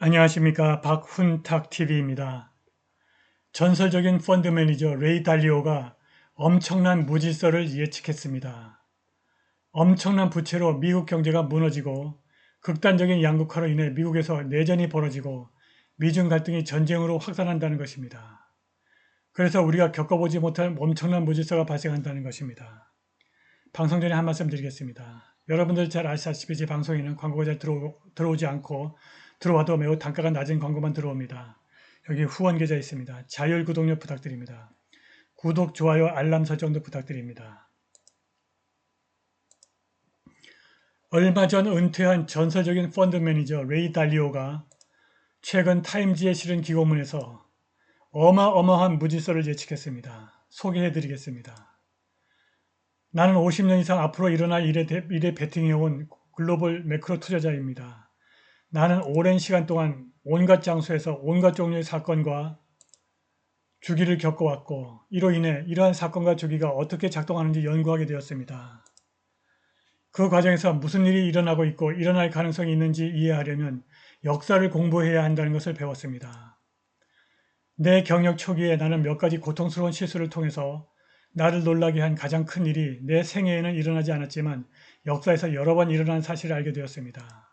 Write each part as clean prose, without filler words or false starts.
안녕하십니까. 박훈탁TV입니다. 전설적인 펀드 매니저 레이 달리오가 엄청난 무질서를 예측했습니다. 엄청난 부채로 미국 경제가 무너지고 극단적인 양극화로 인해 미국에서 내전이 벌어지고 미중 갈등이 전쟁으로 확산한다는 것입니다. 그래서 우리가 겪어보지 못할 엄청난 무질서가 발생한다는 것입니다. 방송 전에 한 말씀 드리겠습니다. 여러분들 잘 아시다시피 제 방송에는 광고가 잘 들어오지 않고 들어와도 매우 단가가 낮은 광고만 들어옵니다. 여기 후원 계좌 있습니다. 자율 구독료 부탁드립니다. 구독, 좋아요, 알람 설정도 부탁드립니다. 얼마 전 은퇴한 전설적인 펀드 매니저 레이 달리오가 최근 타임지에 실은 기고문에서 어마어마한 무질서를 예측했습니다. 소개해드리겠습니다. 나는 50년 이상 앞으로 일어날 일에 베팅해온 글로벌 매크로 투자자입니다. 나는 오랜 시간 동안 온갖 장소에서 온갖 종류의 사건과 주기를 겪어왔고 이로 인해 이러한 사건과 주기가 어떻게 작동하는지 연구하게 되었습니다. 그 과정에서 무슨 일이 일어나고 있고 일어날 가능성이 있는지 이해하려면 역사를 공부해야 한다는 것을 배웠습니다. 내 경력 초기에 나는 몇 가지 고통스러운 실수를 통해서 나를 놀라게 한 가장 큰 일이 내 생애에는 일어나지 않았지만 역사에서 여러 번 일어난 사실을 알게 되었습니다.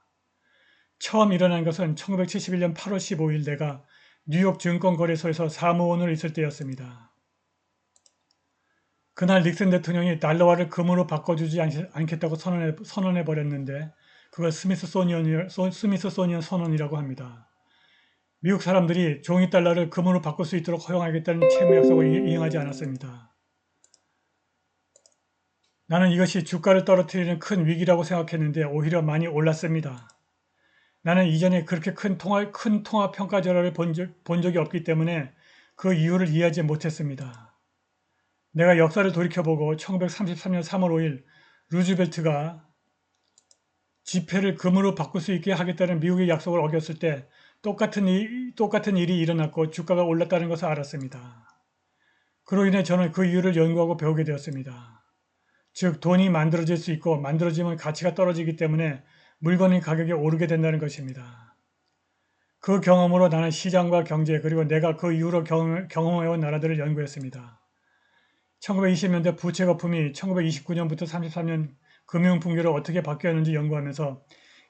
처음 일어난 것은 1971년 8월 15일 내가 뉴욕 증권거래소에서 사무원으로 있을 때였습니다. 그날 닉슨 대통령이 달러화를 금으로 바꿔주지 않겠다고 선언해버렸는데 그걸 스미소니언 선언이라고 합니다. 미국 사람들이 종이 달러를 금으로 바꿀 수 있도록 허용하겠다는 채무 약속을 이행하지 않았습니다. 나는 이것이 주가를 떨어뜨리는 큰 위기라고 생각했는데 오히려 많이 올랐습니다. 나는 이전에 그렇게 큰 통화 평가 절하를 본 적이 없기 때문에 그 이유를 이해하지 못했습니다. 내가 역사를 돌이켜보고 1933년 3월 5일 루즈벨트가 지폐를 금으로 바꿀 수 있게 하겠다는 미국의 약속을 어겼을 때 똑같은 일이 일어났고 주가가 올랐다는 것을 알았습니다. 그로 인해 저는 그 이유를 연구하고 배우게 되었습니다. 즉 돈이 만들어질 수 있고 만들어지면 가치가 떨어지기 때문에 물건의 가격이 오르게 된다는 것입니다. 그 경험으로 나는 시장과 경제 그리고 내가 그 이후로 경험해온 나라들을 연구했습니다. 1920년대 부채 거품이 1929년부터 33년 금융 붕괴로 어떻게 바뀌었는지 연구하면서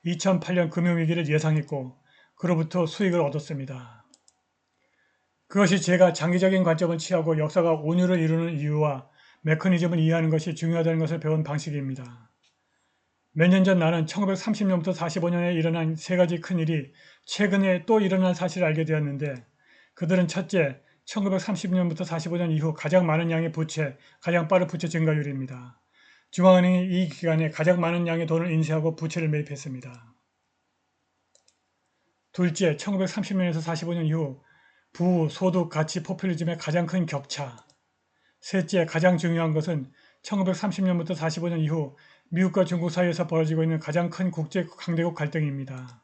2008년 금융위기를 예상했고 그로부터 수익을 얻었습니다. 그것이 제가 장기적인 관점을 취하고 역사가 운율을 이루는 이유와 메커니즘을 이해하는 것이 중요하다는 것을 배운 방식입니다. 몇 년 전 나는 1930년부터 45년에 일어난 세 가지 큰일이 최근에 또 일어난 사실을 알게 되었는데 그들은 첫째, 1930년부터 45년 이후 가장 많은 양의 부채, 가장 빠른 부채 증가율입니다. 중앙은행이 이 기간에 가장 많은 양의 돈을 인쇄하고 부채를 매입했습니다. 둘째, 1930년에서 45년 이후 부우, 소득, 가치, 포퓰리즘의 가장 큰 격차. 셋째, 가장 중요한 것은 1930년부터 45년 이후 미국과 중국 사이에서 벌어지고 있는 가장 큰 국제 강대국 갈등입니다.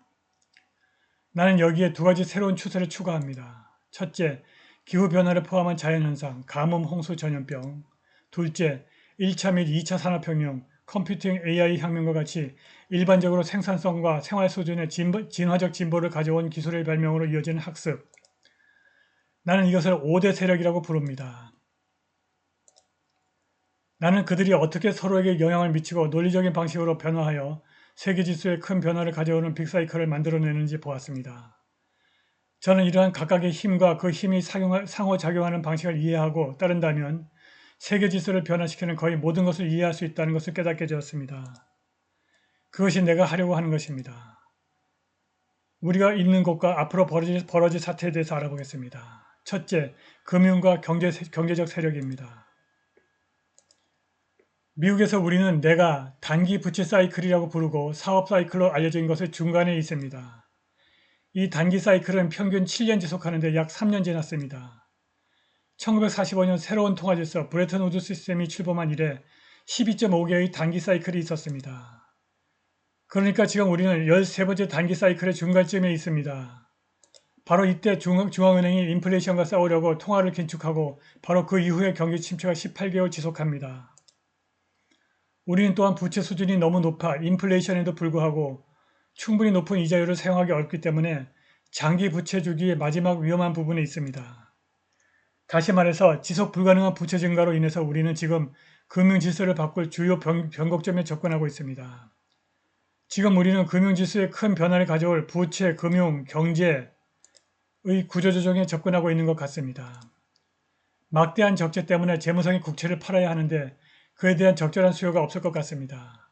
나는 여기에 두 가지 새로운 추세를 추가합니다. 첫째, 기후변화를 포함한 자연현상, 가뭄, 홍수, 전염병. 둘째, 1차 및 2차 산업혁명, 컴퓨팅, AI 혁명과 같이 일반적으로 생산성과 생활 수준의 진화적 진보를 가져온 기술의 발명으로 이어지는 학습. 나는 이것을 5대 세력이라고 부릅니다. 나는 그들이 어떻게 서로에게 영향을 미치고 논리적인 방식으로 변화하여 세계 지수에 큰 변화를 가져오는 빅사이클을 만들어내는지 보았습니다. 저는 이러한 각각의 힘과 그 힘이 상호작용하는 방식을 이해하고 따른다면 세계 지수를 변화시키는 거의 모든 것을 이해할 수 있다는 것을 깨닫게 되었습니다. 그것이 내가 하려고 하는 것입니다. 우리가 있는 곳과 앞으로 벌어질 사태에 대해서 알아보겠습니다. 첫째, 금융과 경제적 세력입니다. 미국에서 우리는 내가 단기 부채 사이클이라고 부르고 사업 사이클로 알려진 것의 중간에 있습니다. 이 단기 사이클은 평균 7년 지속하는데 약 3년 지났습니다. 1945년 새로운 통화질서 브레튼 우드 시스템이 출범한 이래 12.5개의 단기 사이클이 있었습니다. 그러니까 지금 우리는 13번째 단기 사이클의 중간쯤에 있습니다. 바로 이때 중앙은행이 인플레이션과 싸우려고 통화를 긴축하고 바로 그 이후에 경기 침체가 18개월 지속합니다. 우리는 또한 부채 수준이 너무 높아 인플레이션에도 불구하고 충분히 높은 이자율을 사용하기 어렵기 때문에 장기 부채 주기의 마지막 위험한 부분에 있습니다. 다시 말해서 지속 불가능한 부채 증가로 인해서 우리는 지금 금융 질서를 바꿀 주요 변곡점에 접근하고 있습니다. 지금 우리는 금융 질서에 큰 변화를 가져올 부채, 금융, 경제의 구조조정에 접근하고 있는 것 같습니다. 막대한 적재 때문에 재무상이 국채를 팔아야 하는데 그에 대한 적절한 수요가 없을 것 같습니다.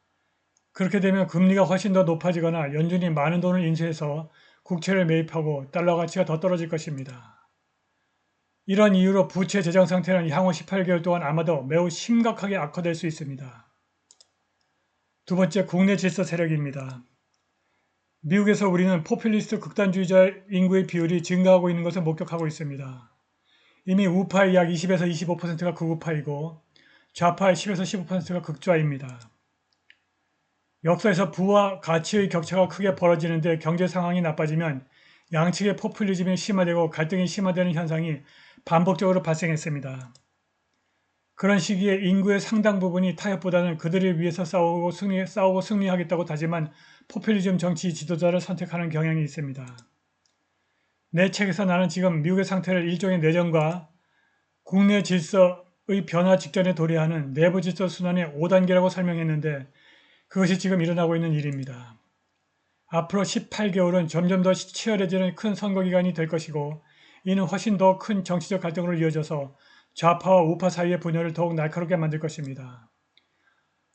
그렇게 되면 금리가 훨씬 더 높아지거나 연준이 많은 돈을 인수해서 국채를 매입하고 달러 가치가 더 떨어질 것입니다. 이런 이유로 부채 재정 상태는 향후 18개월 동안 아마도 매우 심각하게 악화될 수 있습니다. 두 번째, 국내 질서 세력입니다. 미국에서 우리는 포퓰리스트 극단주의자 인구의 비율이 증가하고 있는 것을 목격하고 있습니다. 이미 우파의 약 20에서 25%가 극우파이고 좌파의 10에서 15%가 극좌입니다. 역사에서 부와 가치의 격차가 크게 벌어지는데 경제 상황이 나빠지면 양측의 포퓰리즘이 심화되고 갈등이 심화되는 현상이 반복적으로 발생했습니다. 그런 시기에 인구의 상당 부분이 타협보다는 그들을 위해서 싸우고 승리하겠다고 다짐한 포퓰리즘 정치 지도자를 선택하는 경향이 있습니다. 내 책에서 나는 지금 미국의 상태를 일종의 내전과 국내 질서의 변화 직전에 도래하는 내부 질서 순환의 5단계라고 설명했는데 그것이 지금 일어나고 있는 일입니다. 앞으로 18개월은 점점 더 치열해지는 큰 선거 기간이 될 것이고 이는 훨씬 더 큰 정치적 갈등으로 이어져서 좌파와 우파 사이의 분열을 더욱 날카롭게 만들 것입니다.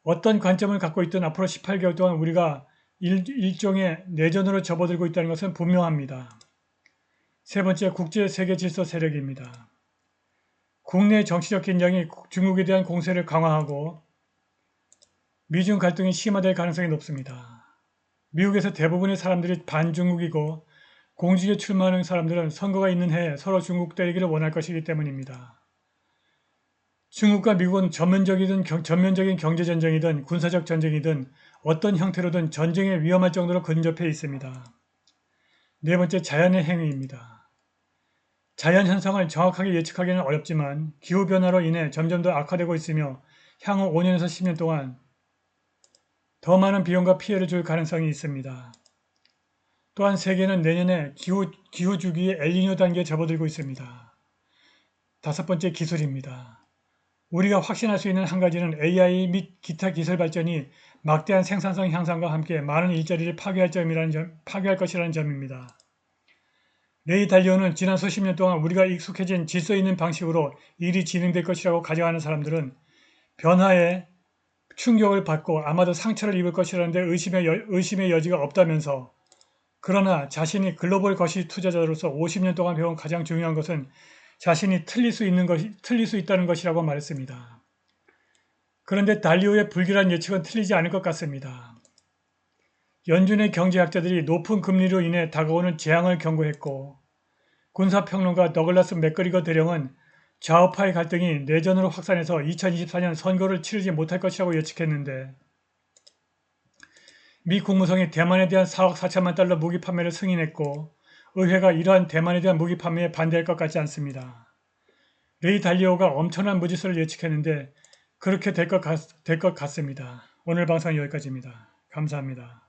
어떤 관점을 갖고 있든 앞으로 18개월 동안 우리가 일종의 내전으로 접어들고 있다는 것은 분명합니다. 세 번째, 국제 세계 질서 세력입니다. 국내 정치적 긴장이 중국에 대한 공세를 강화하고 미중 갈등이 심화될 가능성이 높습니다. 미국에서 대부분의 사람들이 반중국이고 공직에 출마하는 사람들은 선거가 있는 해에 서로 중국 때리기를 원할 것이기 때문입니다. 중국과 미국은 전면적인 경제전쟁이든 군사적 전쟁이든 어떤 형태로든 전쟁에 위험할 정도로 근접해 있습니다. 네 번째, 자연의 행위입니다. 자연 현상을 정확하게 예측하기는 어렵지만 기후변화로 인해 점점 더 악화되고 있으며 향후 5년에서 10년 동안 더 많은 비용과 피해를 줄 가능성이 있습니다. 또한 세계는 내년에 기후 주기의 엘니뇨 단계에 접어들고 있습니다. 다섯 번째, 기술입니다. 우리가 확신할 수 있는 한 가지는 AI 및 기타 기술 발전이 막대한 생산성 향상과 함께 많은 일자리를 파괴할 것이라는 점입니다. 레이 달리오는 지난 수십 년 동안 우리가 익숙해진 질서 있는 방식으로 일이 진행될 것이라고 가정하는 사람들은 변화에 충격을 받고 아마도 상처를 입을 것이라는데 의심의 여지가 없다면서 그러나 자신이 글로벌 거시 투자자로서 50년 동안 배운 가장 중요한 것은 자신이 틀릴 수 있다는 것이라고 말했습니다. 그런데 달리오의 불길한 예측은 틀리지 않을 것 같습니다. 연준의 경제학자들이 높은 금리로 인해 다가오는 재앙을 경고했고 군사평론가 더글라스 맥거리거 대령은 좌우파의 갈등이 내전으로 확산해서 2024년 선거를 치르지 못할 것이라고 예측했는데 미 국무성이 대만에 대한 4억 4천만 달러 무기 판매를 승인했고 의회가 이러한 대만에 대한 무기 판매에 반대할 것 같지 않습니다. 레이 달리오가 엄청난 무지수를 예측했는데 그렇게 될 것 같습니다. 오늘 방송은 여기까지입니다. 감사합니다.